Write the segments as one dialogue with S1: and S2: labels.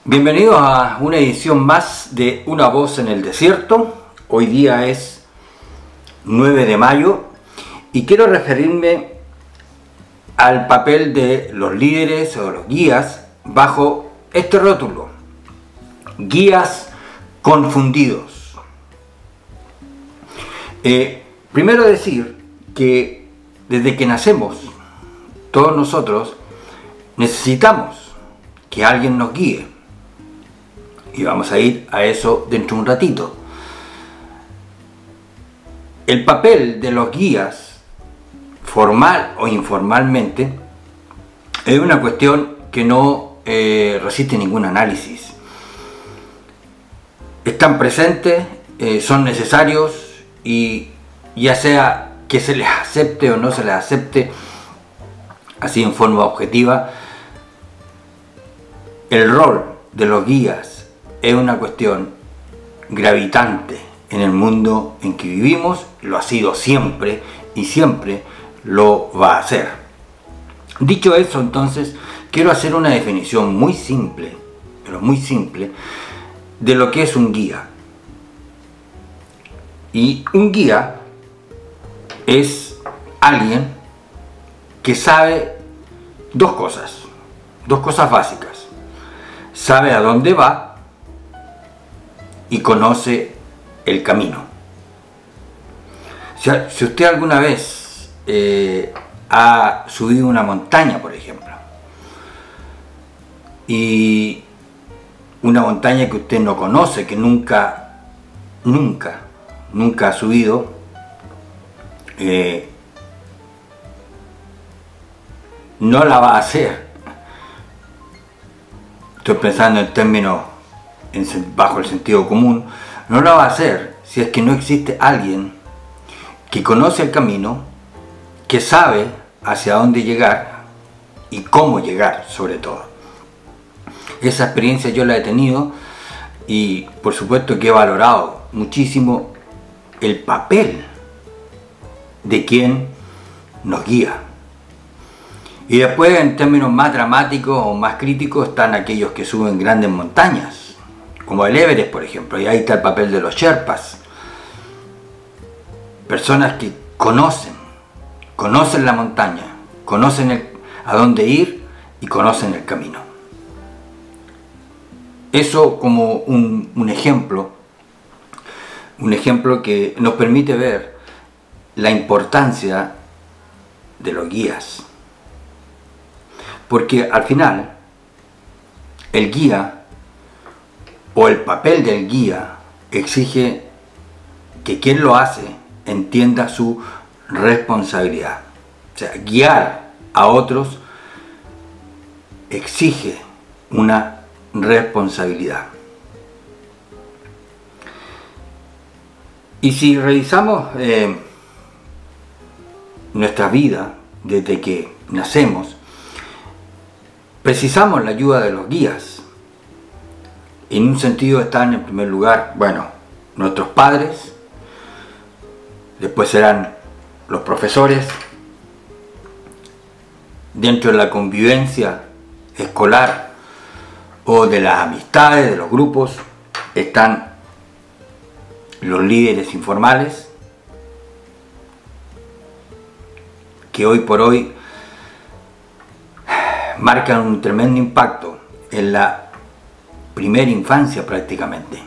S1: Bienvenidos a una edición más de Una Voz en el Desierto. Hoy día es 9 de mayo y quiero referirme al papel de los líderes o los guías bajo este rótulo: guías confundidos. Primero decir que desde que nacemos, todos nosotros necesitamos que alguien nos guíe. Y vamos a ir a eso dentro de un ratito. El papel de los guías, formal o informalmente, es una cuestión que no resiste ningún análisis. Están presentes, son necesarios y ya sea que se les acepte o no se les acepte, así en forma objetiva, el rol de los guías es una cuestión gravitante en el mundo en que vivimos. Lo ha sido siempre y siempre lo va a ser. Dicho eso, entonces, quiero hacer una definición muy simple, pero muy simple, de lo que es un guía. Y un guía es alguien que sabe dos cosas básicas. Sabe a dónde va y conoce el camino. Si usted alguna vez ha subido una montaña, por ejemplo, y una montaña que usted no conoce, que nunca ha subido, no la va a hacer. Estoy pensando en términos bajo el sentido común. No la va a hacer si es que no existe alguien que conoce el camino, que sabe hacia dónde llegar y cómo llegar, sobre todo. Esa experiencia yo la he tenido y por supuesto que he valorado muchísimo el papel de quien nos guía. Y después, en términos más dramáticos o más críticos, están aquellos que suben grandes montañas, como el Everest, por ejemplo, y ahí está el papel de los Sherpas. Personas que conocen la montaña, conocen a dónde ir y conocen el camino. Eso como un ejemplo que nos permite ver la importancia de los guías. Porque al final, el guía o el papel del guía exige que quien lo hace entienda su responsabilidad. O sea, guiar a otros exige una responsabilidad. Y si revisamos nuestra vida desde que nacemos, precisamos la ayuda de los guías. En un sentido están en primer lugar, nuestros padres, después serán los profesores. Dentro de la convivencia escolar o de las amistades, de los grupos, están los líderes informales, que hoy por hoy marcan un tremendo impacto en la primera infancia prácticamente.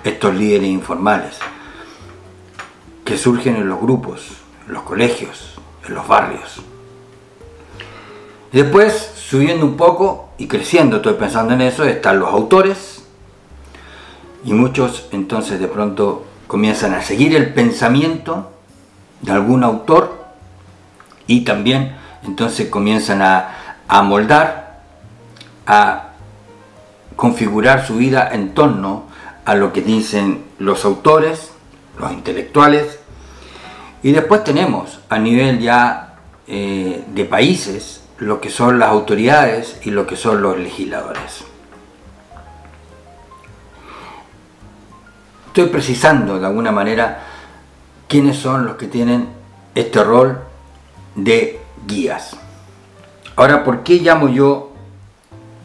S1: Estos líderes informales que surgen en los grupos, en los colegios, en los barrios. Y después, subiendo un poco y creciendo, estoy pensando en eso, están los autores, y muchos entonces de pronto comienzan a seguir el pensamiento de algún autor y también entonces comienzan a moldar, a configurar su vida en torno a lo que dicen los autores, los intelectuales. Y después tenemos a nivel ya de países lo que son las autoridades y lo que son los legisladores. Estoy precisando de alguna manera quiénes son los que tienen este rol de guías. Ahora, ¿por qué llamo yo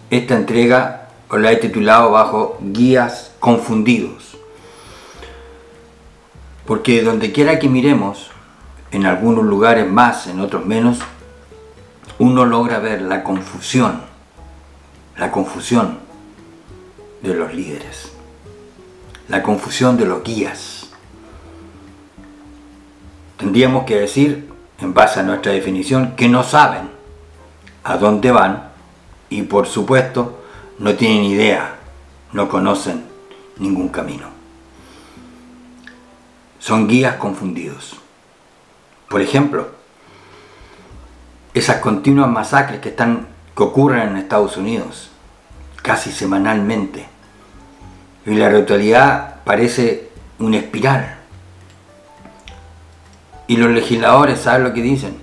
S1: esta entrega os la he titulado bajo Guías Confundidos. Porque donde quiera que miremos, en algunos lugares más, en otros menos, uno logra ver la confusión de los líderes, la confusión de los guías. Tendríamos que decir, en base a nuestra definición, que no saben a dónde van y por supuesto no tienen idea, no conocen ningún camino. Son guías confundidos. Por ejemplo, esas continuas masacres que ocurren en Estados Unidos, casi semanalmente, y la brutalidad parece una espiral. Y los legisladores saben lo que dicen.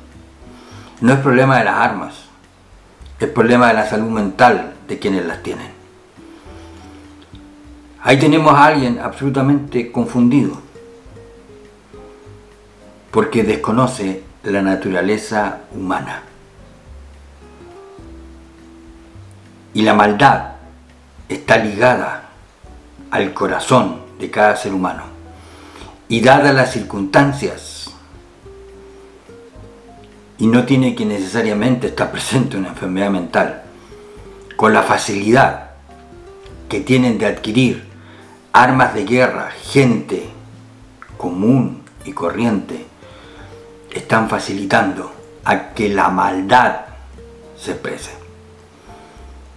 S1: No es problema de las armas, es problema de la salud mental de quienes las tienen. Ahí tenemos a alguien absolutamente confundido, porque desconoce la naturaleza humana. Y la maldad está ligada al corazón de cada ser humano. Y dadas las circunstancias, y no tiene que necesariamente estar presente una enfermedad mental, con la facilidad que tienen de adquirir armas de guerra, gente común y corriente, están facilitando a que la maldad se exprese.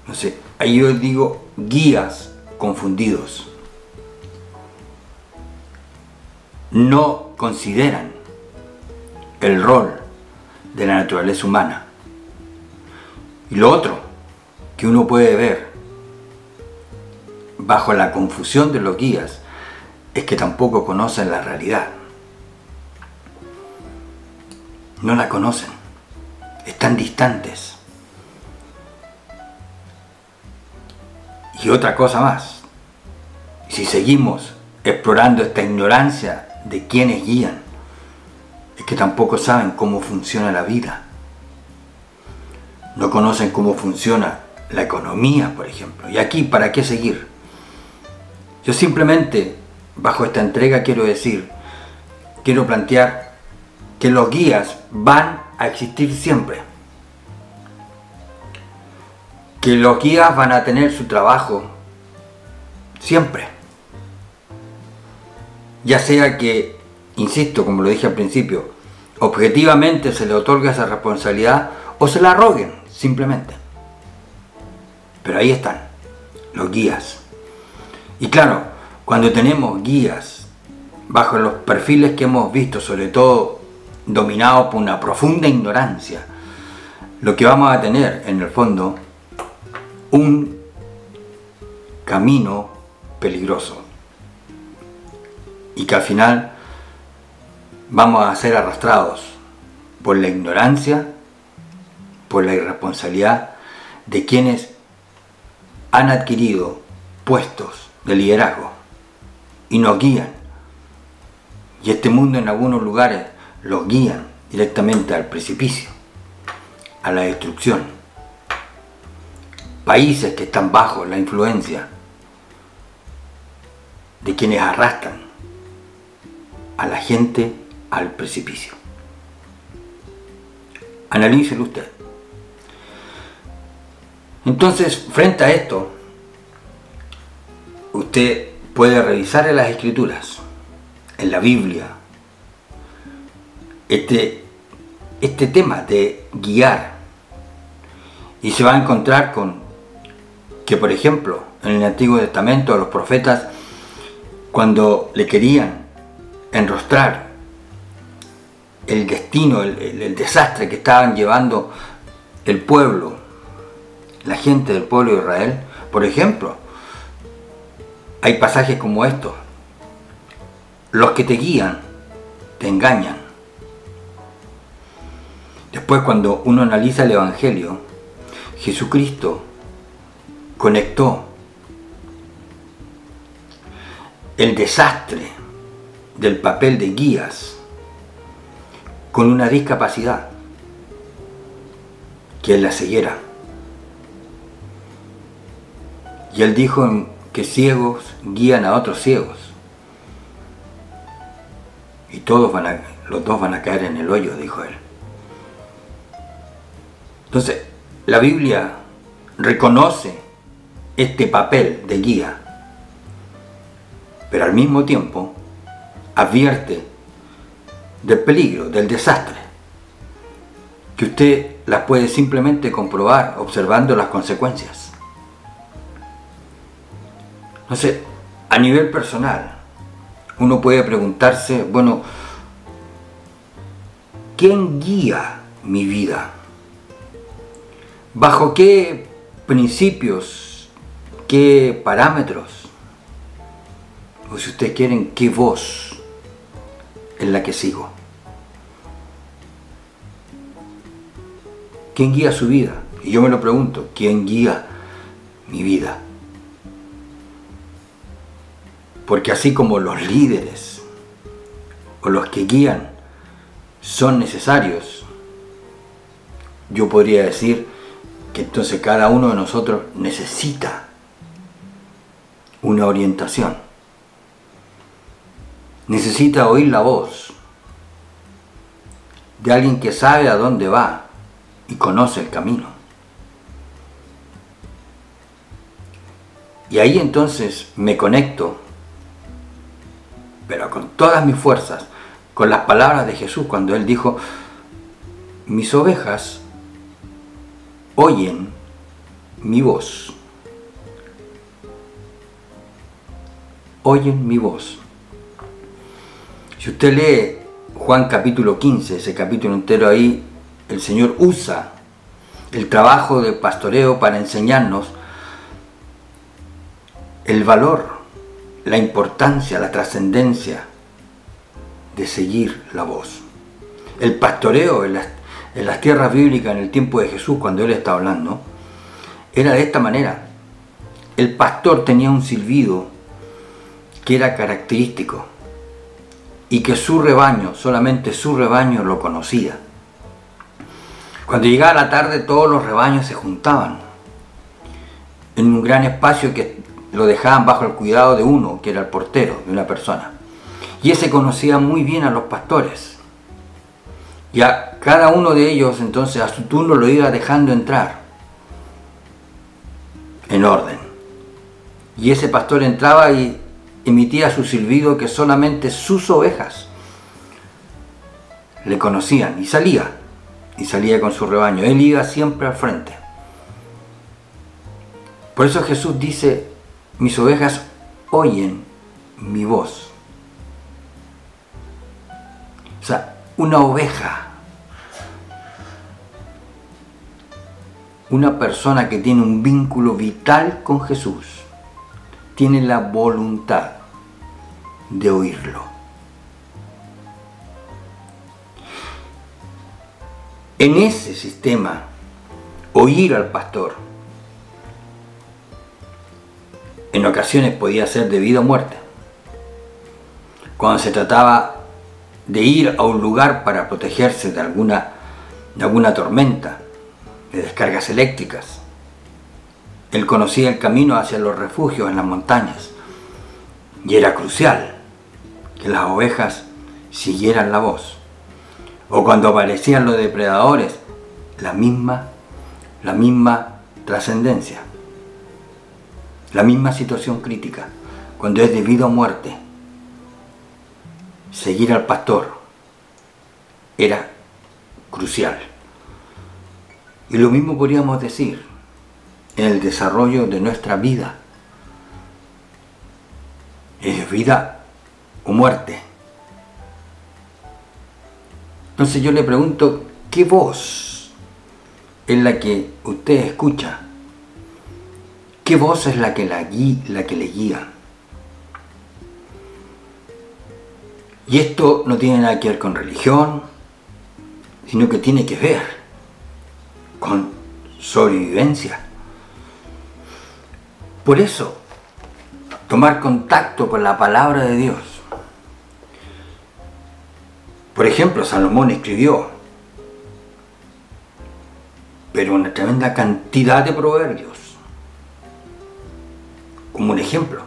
S1: No sé, ahí yo digo guías confundidos. No consideran el rol de la naturaleza humana. Y lo otro que uno puede ver bajo la confusión de los guías es que tampoco conocen la realidad. No la conocen, están distantes. Y otra cosa más, si seguimos explorando esta ignorancia de quienes guían, es que tampoco saben cómo funciona la vida. No conocen cómo funciona la economía, por ejemplo. ¿Y aquí para qué seguir? Yo simplemente, bajo esta entrega, quiero plantear que los guías van a existir siempre. Que los guías van a tener su trabajo siempre. Ya sea que, insisto, como lo dije al principio, objetivamente se le otorga esa responsabilidad o se la arroguen, simplemente. Pero ahí están, los guías. Y claro, cuando tenemos guías bajo los perfiles que hemos visto, sobre todo dominados por una profunda ignorancia, lo que vamos a tener en el fondo, un camino peligroso. Y que al final vamos a ser arrastrados por la ignorancia, por la irresponsabilidad de quienes han adquirido puestos de liderazgo y nos guían. Y este mundo en algunos lugares los guían directamente al precipicio, a la destrucción. Países que están bajo la influencia de quienes arrastran a la gente al precipicio. Analícelo usted. Entonces, frente a esto, usted puede revisar en las Escrituras, en la Biblia, este tema de guiar, y se va a encontrar con que, por ejemplo, en el Antiguo Testamento los profetas, cuando le querían enrostrar el destino, el desastre que estaban llevando el pueblo, la gente del pueblo de Israel, por ejemplo, hay pasajes como estos: los que te guían te engañan. Después, cuando uno analiza el Evangelio, Jesucristo conectó el desastre del papel de guías con una discapacidad, que es la ceguera. Y él dijo que ciegos guían a otros ciegos. Y los dos van a caer en el hoyo, dijo él. Entonces, la Biblia reconoce este papel de guía, pero al mismo tiempo advierte del peligro, del desastre, que usted las puede simplemente comprobar observando las consecuencias. Entonces, a nivel personal, uno puede preguntarse, bueno, ¿quién guía mi vida? ¿Bajo qué principios, qué parámetros? O si ustedes quieren, ¿qué voz es la que sigo? ¿Quién guía su vida? Y yo me lo pregunto, ¿quién guía mi vida? Porque así como los líderes o los que guían son necesarios, yo podría decir que entonces cada uno de nosotros necesita una orientación. Necesita oír la voz de alguien que sabe a dónde va y conoce el camino. Y ahí entonces me conecto, pero con todas mis fuerzas, con las palabras de Jesús cuando Él dijo, mis ovejas oyen mi voz. Oyen mi voz. Si usted lee Juan capítulo 15, ese capítulo entero ahí, el Señor usa el trabajo de pastoreo para enseñarnos el valor, la importancia, la trascendencia de seguir la voz. El pastoreo en las tierras bíblicas en el tiempo de Jesús, cuando Él está hablando, era de esta manera. El pastor tenía un silbido que era característico y que su rebaño, solamente su rebaño lo conocía. Cuando llegaba la tarde, todos los rebaños se juntaban en un gran espacio que lo dejaban bajo el cuidado de uno, que era el portero, de una persona. Y ese conocía muy bien a los pastores. Y a cada uno de ellos, entonces, a su turno lo iba dejando entrar en orden. Y ese pastor entraba y emitía su silbido que solamente sus ovejas le conocían. Y salía con su rebaño. Él iba siempre al frente. Por eso Jesús dice, mis ovejas oyen mi voz. O sea, una oveja, una persona que tiene un vínculo vital con Jesús, tiene la voluntad de oírlo. En ese sistema, oír al pastor en ocasiones podía ser de vida o muerte. Cuando se trataba de ir a un lugar para protegerse de alguna tormenta, de descargas eléctricas, él conocía el camino hacia los refugios en las montañas y era crucial que las ovejas siguieran la voz. O cuando aparecían los depredadores, la misma trascendencia, la misma situación crítica, cuando es de vida o muerte. Seguir al pastor era crucial. Y lo mismo podríamos decir en el desarrollo de nuestra vida. Es vida o muerte. Entonces yo le pregunto, ¿qué voz es la que usted escucha? ¿Qué voz es la que le guía? Y esto no tiene nada que ver con religión, sino que tiene que ver con sobrevivencia. Por eso, tomar contacto con la palabra de Dios. Por ejemplo, Salomón escribió, pero una tremenda cantidad de proverbios. como un ejemplo.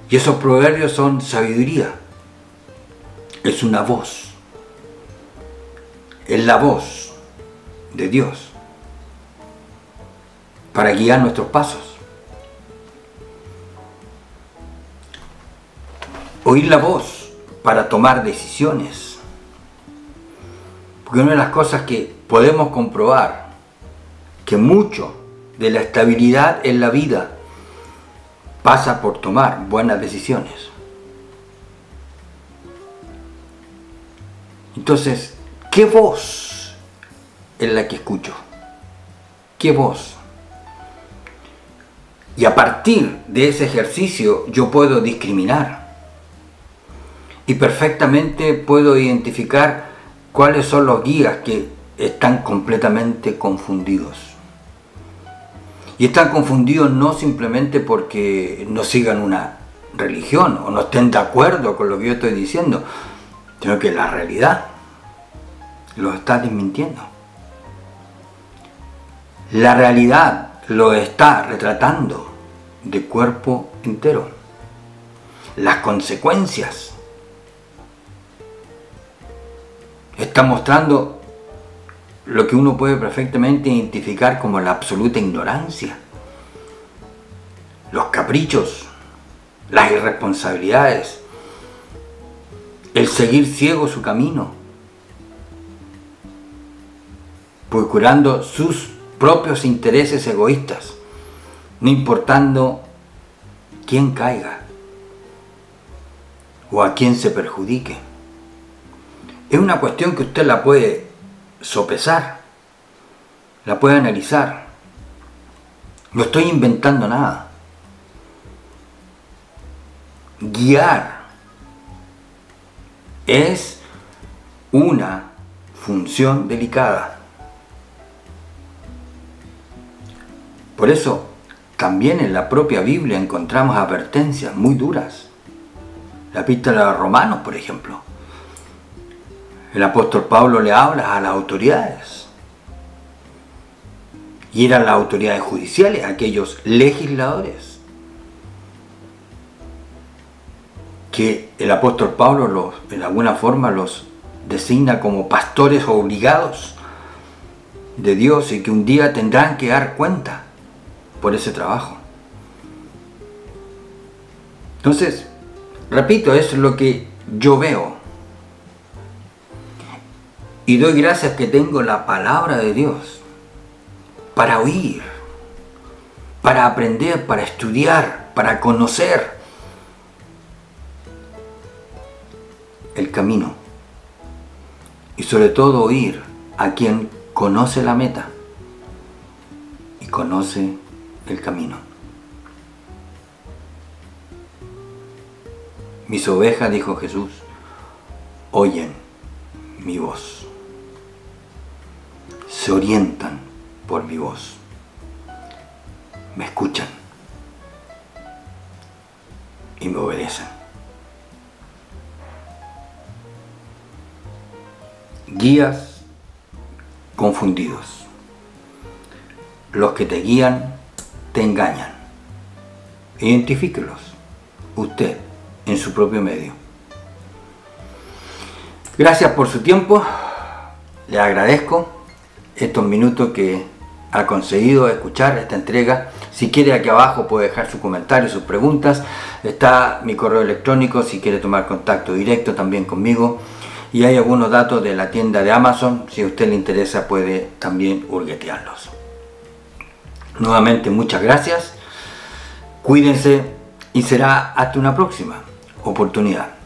S1: Y esos proverbios son sabiduría. Es una voz. Es la voz de Dios para guiar nuestros pasos. Oír la voz para tomar decisiones. Porque una de las cosas que podemos comprobar, que mucho de la estabilidad en la vida pasa por tomar buenas decisiones. Entonces, ¿qué voz es la que escucho? ¿Qué voz? Y a partir de ese ejercicio yo puedo discriminar. Y perfectamente puedo identificar cuáles son los guías que están completamente confundidos. Y están confundidos no simplemente porque no sigan una religión o no estén de acuerdo con lo que yo estoy diciendo, sino que la realidad los está desmintiendo. La realidad lo está retratando de cuerpo entero. Las consecuencias está mostrando lo que uno puede perfectamente identificar como la absoluta ignorancia, los caprichos, las irresponsabilidades, el seguir ciego su camino, procurando sus propios intereses egoístas, no importando quién caiga o a quién se perjudique. Es una cuestión que usted la puede sopesar, la puede analizar. No estoy inventando nada. Guiar es una función delicada. Por eso, también en la propia Biblia encontramos advertencias muy duras. La epístola de los Romanos, por ejemplo. El apóstol Pablo le habla a las autoridades. Y eran las autoridades judiciales, aquellos legisladores, que el apóstol Pablo de alguna forma los designa como pastores obligados de Dios y que un día tendrán que dar cuenta por ese trabajo. Entonces, repito, eso es lo que yo veo. Y doy gracias que tengo la palabra de Dios para oír, para aprender, para estudiar, para conocer el camino. Y sobre todo oír a quien conoce la meta y conoce el camino. Mis ovejas, dijo Jesús, oyen mi voz. Se orientan por mi voz. Me escuchan y me obedecen. Guías confundidos. Los que te guían te engañan. Identifíquelos usted en su propio medio. Gracias por su tiempo. Le agradezco estos minutos que ha conseguido escuchar esta entrega. Si quiere, aquí abajo puede dejar su comentario, sus preguntas. Está mi correo electrónico si quiere tomar contacto directo también conmigo. Y hay algunos datos de la tienda de Amazon. Si a usted le interesa puede también hurguetearlos. Nuevamente muchas gracias. Cuídense y será hasta una próxima oportunidad.